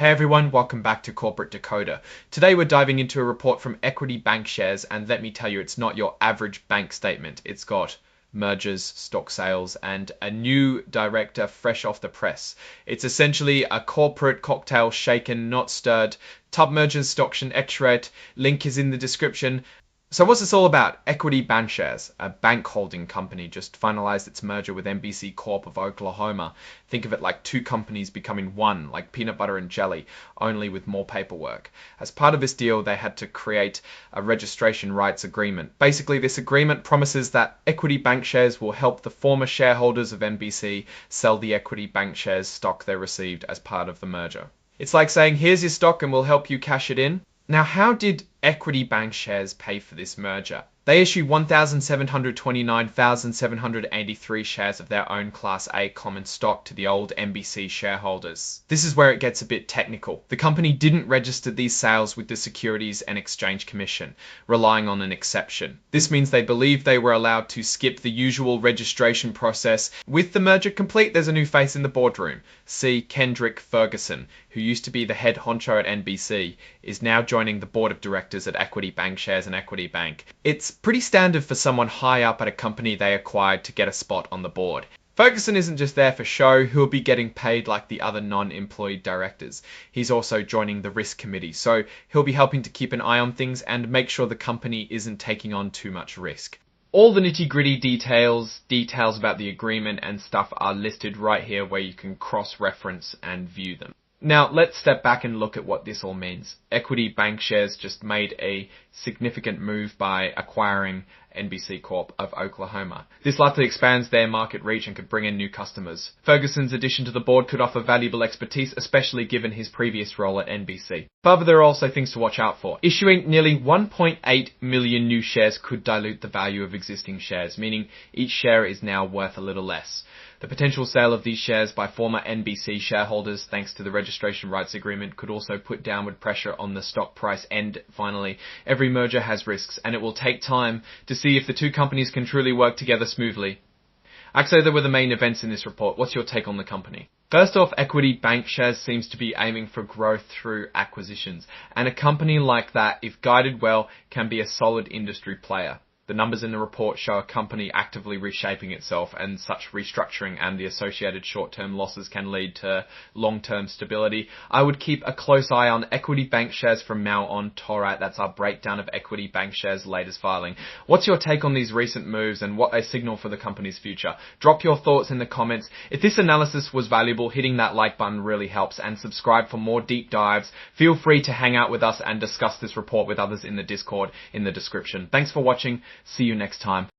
Hey everyone, welcome back to Corporate Decoder. Today we're diving into a report from Equity Bank Shares, and let me tell you, it's not your average bank statement. It's got mergers, stock sales, and a new director fresh off the press. It's essentially a corporate cocktail shaken, not stirred. Tub mergers, stock extract. Link is in the description. So what's this all about? Equity Bank Shares, a bank holding company, just finalized its merger with NBC Corp of Oklahoma. Think of it like two companies becoming one, like peanut butter and jelly, only with more paperwork. As part of this deal, they had to create a registration rights agreement. Basically, this agreement promises that Equity Bank Shares will help the former shareholders of NBC sell the Equity Bank Shares stock they received as part of the merger. It's like saying, here's your stock and we'll help you cash it in. Now, how did Equity Bank Shares pay for this merger? They issued 1,729,783 shares of their own Class A common stock to the old NBC shareholders. This is where it gets a bit technical. The company didn't register these sales with the Securities and Exchange Commission, relying on an exception. This means they believe they were allowed to skip the usual registration process. With the merger complete, there's a new face in the boardroom. See Kendrick Ferguson, who used to be the head honcho at NBC, is now joining the board of directors at Equity Bank Shares and Equity Bank. It's pretty standard for someone high up at a company they acquired to get a spot on the board. Ferguson isn't just there for show, he'll be getting paid like the other non-employed directors. He's also joining the risk committee, so he'll be helping to keep an eye on things and make sure the company isn't taking on too much risk. All the nitty-gritty details about the agreement and stuff are listed right here where you can cross-reference and view them. Now, let's step back and look at what this all means. Equity Bank Shares just made a significant move by acquiring NBC Corp of Oklahoma. This likely expands their market reach and could bring in new customers. Ferguson's addition to the board could offer valuable expertise, especially given his previous role at NBC. However, there are also things to watch out for. Issuing nearly 1.8 million new shares could dilute the value of existing shares, meaning each share is now worth a little less. The potential sale of these shares by former NBC shareholders, thanks to the registration rights agreement, could also put downward pressure on the stock price. And finally, every merger has risks, and it will take time to see if the two companies can truly work together smoothly. Actually, there were the main events in this report. What's your take on the company? First off, Equity Bank Shares seems to be aiming for growth through acquisitions, and a company like that, if guided well, can be a solid industry player. The numbers in the report show a company actively reshaping itself, and such restructuring and the associated short-term losses can lead to long-term stability. I would keep a close eye on Equity Bank Shares from now on. Alright, that's our breakdown of Equity Bank Shares' latest filing. What's your take on these recent moves and what they signal for the company's future? Drop your thoughts in the comments. If this analysis was valuable, hitting that like button really helps, and subscribe for more deep dives. Feel free to hang out with us and discuss this report with others in the Discord in the description. Thanks for watching. See you next time.